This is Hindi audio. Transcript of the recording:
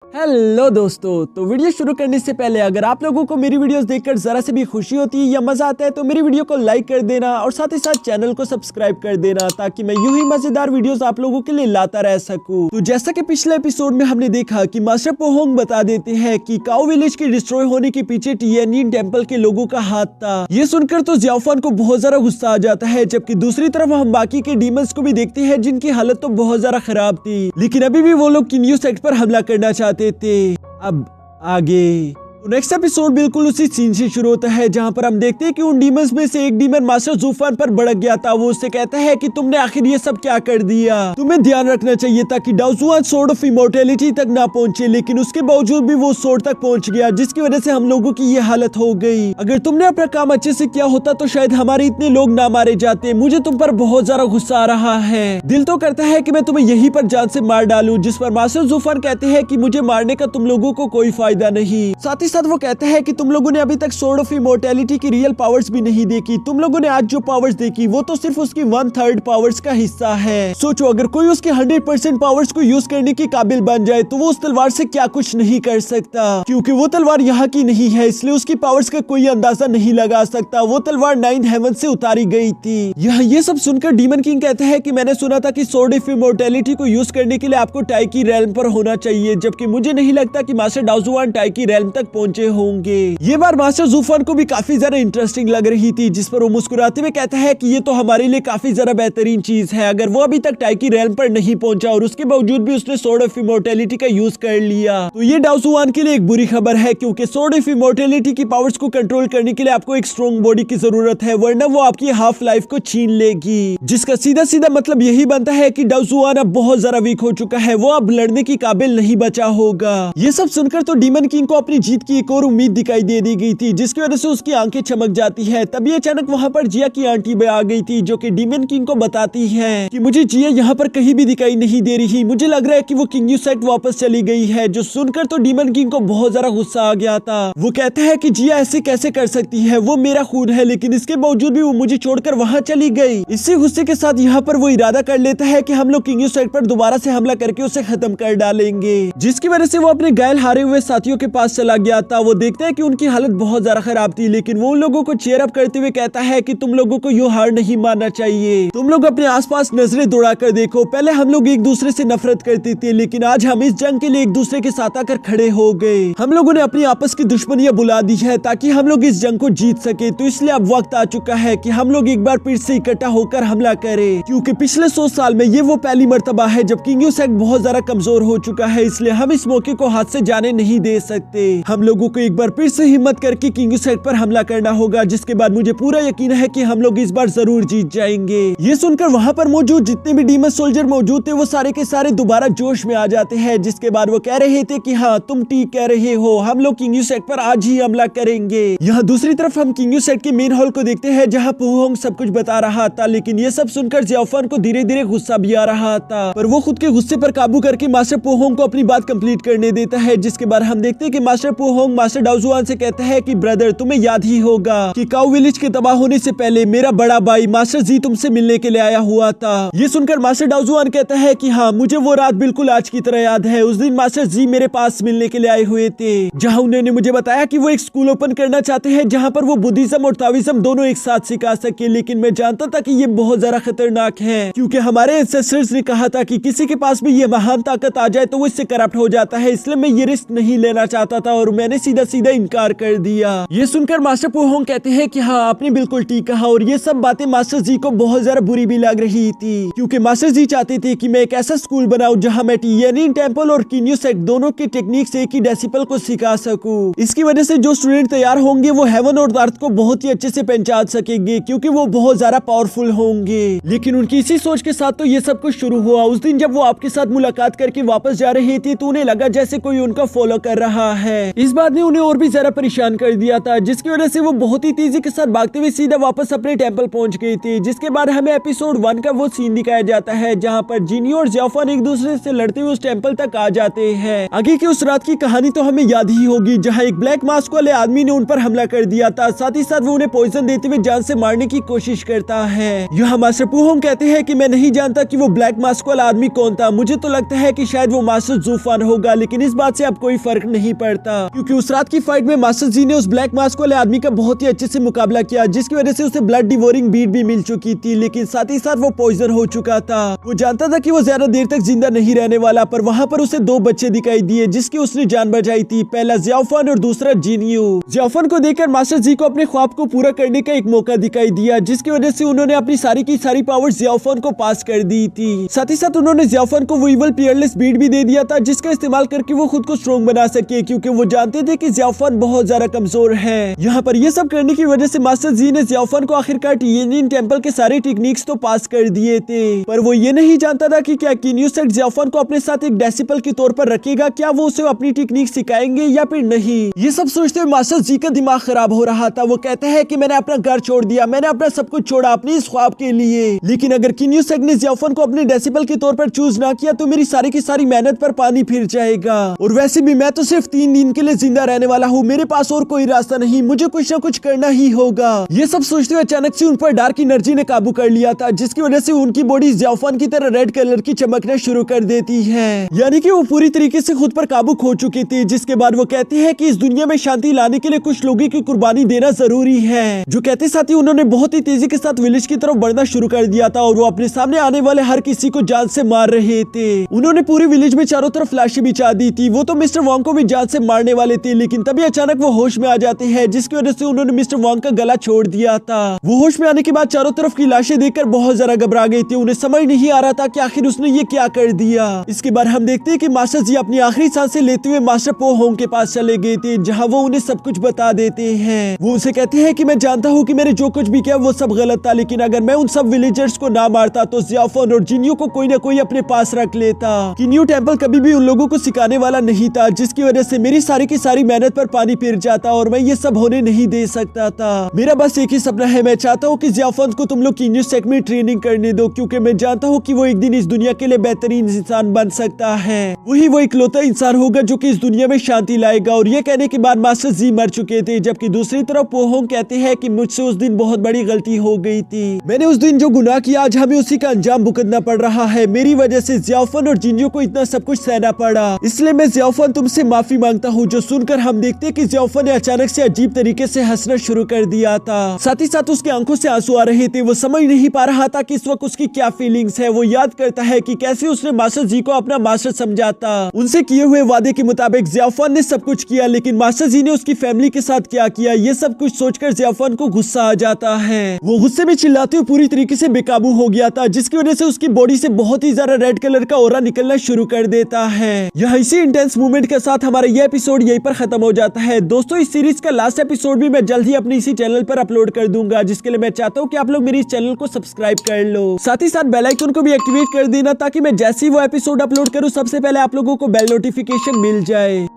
हेलो दोस्तों, तो वीडियो शुरू करने से पहले अगर आप लोगों को मेरी वीडियोस देखकर जरा से भी खुशी होती है या मजा आता है तो मेरी वीडियो को लाइक कर देना और साथ ही साथ चैनल को सब्सक्राइब कर देना ताकि मैं यूं ही मजेदार वीडियोस आप लोगों के लिए लाता रह सकूं। तो जैसा कि पिछले एपिसोड में हमने देखा कि मास्टर पोहोंग बता देते हैं कि काओ विलेज के डिस्ट्रॉय होने के पीछे टियानयिन टेंपल के लोगों का हाथ था। ये सुनकर तो ज़ियाओफान को बहुत ज्यादा गुस्सा आ जाता है, जबकि दूसरी तरफ हम बाकी के डीमंस को भी देखते हैं जिनकी हालत तो बहुत ज्यादा खराब थी, लेकिन अभी भी वो लोग किन्यू सेक्ट पर हमला करना चाहते थे। अब आगे तो नेक्स्ट एपिसोड बिल्कुल उसी सीन से शुरू होता है जहां पर हम देखते हैं कि उन डीमंस में से एक डीमन मास्टर ज़ूफान पर भड़क गया था। वो उससे कहता है कि तुमने आखिर ये सब क्या कर दिया, तुम्हें ध्यान रखना चाहिए था कि डाओजुआन सोर्ड ऑफ इमॉर्टैलिटी तक ना पहुंचे, लेकिन उसके बावजूद भी वो सोर्ड तक पहुंच गया, जिसकी वजह से हम लोगों की ये हालत हो गई। अगर तुमने अपना काम अच्छे से किया होता तो शायद हमारे इतने लोग ना मारे जाते। मुझे तुम पर बहुत ज्यादा गुस्सा आ रहा है, दिल तो करता है कि मैं तुम्हें यहीं पर जान से मार डालूं। जिस पर मास्टर ज़ूफान कहते हैं कि मुझे मारने का तुम लोगों को कोई फायदा नहीं। साथ ही साथ वो कहते हैं कि तुम लोगों ने अभी तक सोर्ड ऑफ इमॉर्टैलिटी की रियल पावर्स भी नहीं देखी। तुम लोगों ने आज जो पावर्स देखी वो तो सिर्फ उसकी 1/3 पावर्स का हिस्सा है। सोचो, अगर कोई उसके 100% पावर्स को यूज करने की काबिल बन जाए तो वो उस तलवार से क्या कुछ नहीं कर सकता, क्योंकि वो तलवार यहाँ की नहीं है, इसलिए उसकी पावर्स का कोई अंदाजा नहीं लगा सकता। वो तलवार 9 हेवन से उतारी गई थी। यहाँ ये सब सुनकर डीमन किंग कहते हैं कि मैंने सुना था कि सोर्ड ऑफ इमॉर्टैलिटी को यूज करने के लिए आपको टाइकी रेल्म पर होना चाहिए, जबकि मुझे नहीं लगता कि मास्टर डाओजुआन टाइकी रेल्म तक पहुंचे होंगे। ये बार मास्टर ज़ूफान को भी काफी ज्यादा इंटरेस्टिंग लग रही थी, जिस पर वो मुस्कुराते हुए कहता है कि ये तो हमारे लिए काफी ज्यादा बेहतरीन चीज है। अगर वो अभी तक टाइकी रेल्म पर नहीं पहुंचा और उसके बावजूद भी उसने सोर्ड ऑफ इमॉर्टैलिटी का यूज कर लिया तो ये डाओजुआन के लिए एक बुरी खबर है, क्योंकि सोर्ड ऑफ इमॉर्टैलिटी की पावर्स को कंट्रोल करने के लिए आपको एक स्ट्रॉन्ग बॉडी की जरूरत है, वरना वो आपकी हाफ लाइफ को छीन लेगी। जिसका सीधा सीधा मतलब यही बनता है कि डाओजुआन अब बहुत ज्यादा वीक हो चुका है, वो अब लड़ने की काबिल नहीं बचा होगा। ये सब सुनकर तो डीमन किंग को अपनी जीत की एक और उम्मीद दिखाई दे दी गई थी, जिसकी वजह से उसकी आंखें चमक जाती है। तभी अचानक वहां पर जिया की आंटी भी आ गई थी, जो कि डीमन किंग को बताती है कि मुझे जिया यहाँ पर कहीं भी दिखाई नहीं दे रही, मुझे लग रहा है कि वो किंग यू सेक्ट वापस चली गई है। जो सुनकर तो डीमन किंग को बहुत ज्यादा गुस्सा आ गया था। वो कहता है कि जिया ऐसे कैसे कर सकती है, वो मेरा खून है, लेकिन इसके बावजूद भी वो मुझे छोड़कर वहां चली गई। इसी गुस्से के साथ यहाँ पर वो इरादा कर लेता है कि हम लोग किंग यू सेक्ट पर दोबारा से हमला करके उसे खत्म कर डालेंगे, जिसकी वजह से वो अपने घायल हारे हुए साथियों के पास चला गया था। वो देखता है कि उनकी हालत बहुत ज्यादा खराब थी, लेकिन वो उन लोगों को चेयर अप करते हुए कहता है कि तुम लोगों को यूं हार नहीं मानना चाहिए। तुम लोग अपने आसपास नजरें दौड़ा कर देखो, पहले हम लोग एक दूसरे से नफरत करते थे, लेकिन आज हम इस जंग के लिए एक दूसरे के साथ आकर खड़े हो गए। हम लोगों ने अपनी आपस की दुश्मनियां बुला दी है ताकि हम लोग इस जंग को जीत सके। तो इसलिए अब वक्त आ चुका है कि हम लोग एक बार फिर से इकट्ठा होकर हमला करें, क्योंकि पिछले 100 साल में ये वो पहली मर्तबा है जब किंग यू सेक्ट बहुत ज्यादा कमजोर हो चुका है, इसलिए हम इस मौके को हाथ से जाने नहीं दे सकते। हम लोगों को एक बार फिर से हिम्मत करके किंग यू सेक्ट पर हमला करना होगा, जिसके बाद मुझे पूरा यकीन है कि हम लोग इस बार जरूर जीत जाएंगे। ये सुनकर वहां पर मौजूद जितने भी डीमन सोल्जर मौजूद थे वो सारे के सारे दोबारा जोश में आ जाते हैं, जिसके बाद वो कह रहे थे कि हाँ तुम ठीक कह रहे हो, हम लोग किंग यू सेक्ट पर आज ही हमला करेंगे। यहाँ दूसरी तरफ हम किंग यू सेक्ट के मेन हॉल को देखते हैं, जहाँ पोहोंग सब कुछ बता रहा था, लेकिन ये सब सुनकर ज़ियाओफान को धीरे धीरे गुस्सा भी आ रहा था, पर वो खुद के गुस्से पर काबू करके मास्टर पोहोंग को अपनी बात कंप्लीट करने देता है। जिसके बाद हम देखते हैं कि मास्टर पोहोंग मास्टर डाओजुआन से कहता है कि ब्रदर, तुम्हें याद ही होगा कि काओ विलेज के तबाह होने से पहले मेरा बड़ा भाई मास्टर जी तुमसे मिलने के लिए आया हुआ था। ये सुनकर मास्टर डाओजुआन कहता है कि हाँ, मुझे वो रात बिल्कुल आज की तरह याद है। उस दिन मास्टर जी मेरे पास मिलने के लिए आए हुए थे, जहाँ उन्होंने मुझे बताया कि वो एक स्कूल ओपन करना चाहते हैं जहाँ पर वो बुद्धिज्म और ताओइज्म दोनों एक साथ सिखा सके, लेकिन मैं जानता था कि ये बहुत ज्यादा खतरनाक है, क्योंकि हमारे एंसेस्टर्स ने कहा था कि किसी के पास भी ये महान ताकत आ जाए तो वो इससे करप्ट हो जाता है, इसलिए मैं ये रिस्क नहीं लेना चाहता था और मैंने सीधा सीधा इनकार कर दिया। ये सुनकर मास्टर पोहोंग कहते हैं कि हाँ, आपने बिल्कुल ठीक कहा, और ये सब बातें मास्टर जी को बहुत ज्यादा बुरी भी लग रही थी, क्योंकि मास्टर जी चाहते थे कि मैं एक ऐसा स्कूल बनाऊं जहां मैं टियानयिन टेंपल और किंग यू सेक्ट दोनों के टेक्निक से एक ही डेसिपल को सिखा सकूं। इसकी वजह से जो स्टूडेंट तैयार होंगे वो हेवन और अर्थ को बहुत ही अच्छे से पहचान सकेंगे, क्योंकि वो बहुत ज्यादा पावरफुल होंगे। लेकिन उनकी इसी सोच के साथ तो ये सब कुछ शुरू हुआ। उस दिन जब वो आपके साथ मुलाकात करके वापस जा रहे थे तो उन्हें लगा जैसे कोई उनका फॉलो कर रहा है। इस इस बात ने उन्हें और भी ज्यादा परेशान कर दिया था, जिसकी वजह से वो बहुत ही तेजी के साथ भागते हुए सीधा वापस अपने टेंपल पहुंच गई थी। जिसके बाद हमें एपिसोड 1 का वो सीन दिखाया जाता है जहाँ पर जिनियो और ज़ियाओफन एक दूसरे से लड़ते हुए उस टेंपल तक आ जाते हैं। आगे की उस रात की कहानी तो हमें याद ही होगी, जहाँ एक ब्लैक मास्क वाले आदमी ने उन पर हमला कर दिया था। साथ ही साथ वो उन्हें पॉइजन देते हुए जान से मारने की कोशिश करता है। यहाँ मास्टर पू होंग कहते हैं कि मैं नहीं जानता कि वो ब्लैक मास्क वाला आदमी कौन था, मुझे तो लगता है कि शायद वो मास्टर ज़ूफान होगा, लेकिन इस बात से अब कोई फर्क नहीं पड़ता क्योंकि उस रात की फाइट में मास्टर जी ने उस ब्लैक मास्क वाले आदमी का बहुत ही अच्छे से मुकाबला किया, जिसकी वजह से उसे ब्लड डिवोरिंग बीट भी मिल चुकी थी, लेकिन साथ ही साथ वो पॉइजन हो चुका था। वो जानता था कि वो ज्यादा देर तक जिंदा नहीं रहने वाला, पर वहाँ पर उसे 2 बच्चे दिखाई दिए जिसकी उसने जान बचाई थी, पहला ज़ियाओफन और दूसरा जिनियो। ज़ियाओफन को देखकर मास्टर जी को अपने ख्वाब को पूरा करने का एक मौका दिखाई दिया, जिसकी वजह से उन्होंने अपनी सारी की सारी पावर ज़ियाओफन को पास कर दी थी। साथ ही साथ उन्होंने ज़ियाओफन को वो इवल पियरलेस बीट भी दे दिया था, जिसका इस्तेमाल करके वो खुद को स्ट्रॉन्ग बना सके, क्योंकि वो जानते थे कि ज़ियाओफन बहुत ज्यादा कमजोर है। यहाँ पर ये सब करने की वजह से मास्टर जी ने ज़ियाओफन को आखिरकार टिएनिन टेंपल के सारे टेक्निक्स तो पास कर दिए थे, पर वो ये नहीं जानता था कि क्या किन्यू सेट ज़ियाओफन को अपने साथ एक डेसिपल के तौर पर रखेगा, क्या वो उसे अपनी टेक्निक सिखाएंगे या फिर नहीं। ये सब सोचते हुए मास्टर जी का दिमाग खराब हो रहा था। वो कहते हैं कि मैंने अपना घर छोड़ दिया, मैंने अपना सब कुछ छोड़ा अपनी इस ख्वाब के लिए, लेकिन अगर किन्यू सेट ने ज़ियाओफन को अपने डेसिपल के तौर पर चूज ना किया तो मेरी सारी की सारी मेहनत पर पानी फिर जाएगा, और वैसे भी मैं तो सिर्फ 3 दिन के लिए जिंदा रहने वाला हूँ, मेरे पास और कोई रास्ता नहीं, मुझे कुछ ना कुछ करना ही होगा। ये सब सोचते हुए अचानक से उन पर डार्क एनर्जी ने काबू कर लिया था, जिसकी वजह से उनकी बॉडी ज़ियाओफन की तरह रेड कलर की चमकना शुरू कर देती है, यानी कि वो पूरी तरीके से खुद पर काबू खो चुकी थी। जिसके बाद वो कहती है कि इस दुनिया में शांति लाने के लिए कुछ लोगों की कुर्बानी देना जरूरी है। जो कहते साथ ही उन्होंने बहुत ही तेजी के साथ विलेज की तरफ बढ़ना शुरू कर दिया था, और वो अपने सामने आने वाले हर किसी को जान से मार रहे थे। उन्होंने पूरे विलेज में चारों तरफ लाशें बिछा दी थी। वो तो मिस्टर वांग को भी जान से मारने वाले थे, लेकिन तभी अचानक वो होश में आ जाते हैं, जिसकी वजह से उन्होंने मिस्टर वांग का गला छोड़ दिया था। वो होश में आने के बाद चारों तरफ की लाशें देखकर बहुत ज्यादा घबरा गई थी। उन्हें समझ नहीं आ रहा था कि आखिर उसने ये क्या कर दिया। इसके बाद हम देखते हैं कि मास्टर जी अपनी आखिरी सांसें लेते हुए मास्टर पो होंग के पास चले गए थे, जहाँ वो उन्हें सब कुछ बता देते हैं। वो उसे कहते हैं कि मैं जानता हूँ कि मैंने जो कुछ भी किया वो सब गलत था, लेकिन अगर मैं उन सब विलेजर्स को ना मारता तो ज़ियाओफन और जिनियो को कोई ना कोई अपने पास रख लेता। किन्यू टेंपल कभी भी उन लोगों को सिखाने वाला नहीं था, जिसकी वजह से मेरी सारी की सारी मेहनत पर पानी फिर जाता और मैं ये सब होने नहीं दे सकता था। मेरा बस एक ही सपना है, मैं चाहता हूँ कि ज़ियाओफन को तुम लोग किन्यू सेक्ट में ट्रेनिंग करने दो, क्योंकि मैं जानता हूँ कि वो एक दिन इस दुनिया के लिए बेहतरीन इंसान बन सकता है। वही वो इकलौता इंसान होगा जो कि इस दुनिया में शांति लाएगा। और ये कहने के बाद मास्टर जी मर चुके थे, जबकि दूसरी तरफ पो होंग कहते हैं कि मुझसे उस दिन बहुत बड़ी गलती हो गई थी। मैंने उस दिन जो गुनाह किया आज हमें उसी का अंजाम भुगतना पड़ रहा है। मेरी वजह से ज़ियाओफन और जिनियो को इतना सब कुछ सहना पड़ा, इसलिए मैं ज़ियाओफन तुमसे माफी मांगता हूँ। जो सुनकर हम देखते हैं कि ज़ियाओफन ने अचानक से अजीब तरीके से हंसना शुरू कर दिया था, साथ ही साथ उसकी आंखों से आंसू आ रहे थे। वो समझ नहीं पा रहा था कि इस वक्त उसकी क्या फीलिंग्स है। वो याद करता है कि कैसे उसने मास्टर जी को अपना मास्टर समझा था। उनसे किए हुए वादे के मुताबिक ज़ियाओफन ने सब कुछ किया, लेकिन मास्टर जी ने उसकी फैमिली के साथ क्या किया, ये सब कुछ सोचकर ज़ियाओफन को गुस्सा आ जाता है। वो गुस्से में चिल्लाते हुए पूरी तरीके से बेकाबू हो गया था, जिसकी वजह से उसकी बॉडी से बहुत ही ज्यादा रेड कलर का ऑरा निकलना शुरू कर देता है। यह इसी इंटेंस मूवमेंट के साथ हमारा यह एपिसोड यहीं पर खत्म हो जाता है। दोस्तों, इस सीरीज का लास्ट एपिसोड भी मैं जल्द ही अपने इसी चैनल पर अपलोड कर दूंगा, जिसके लिए मैं चाहता हूँ कि आप लोग मेरे इस चैनल को सब्सक्राइब कर लो। साथ ही साथ बेल आइकन को भी एक्टिवेट कर देना, ताकि मैं जैसे ही वो एपिसोड अपलोड करूँ सबसे पहले आप लोगों को बेल नोटिफिकेशन मिल जाए।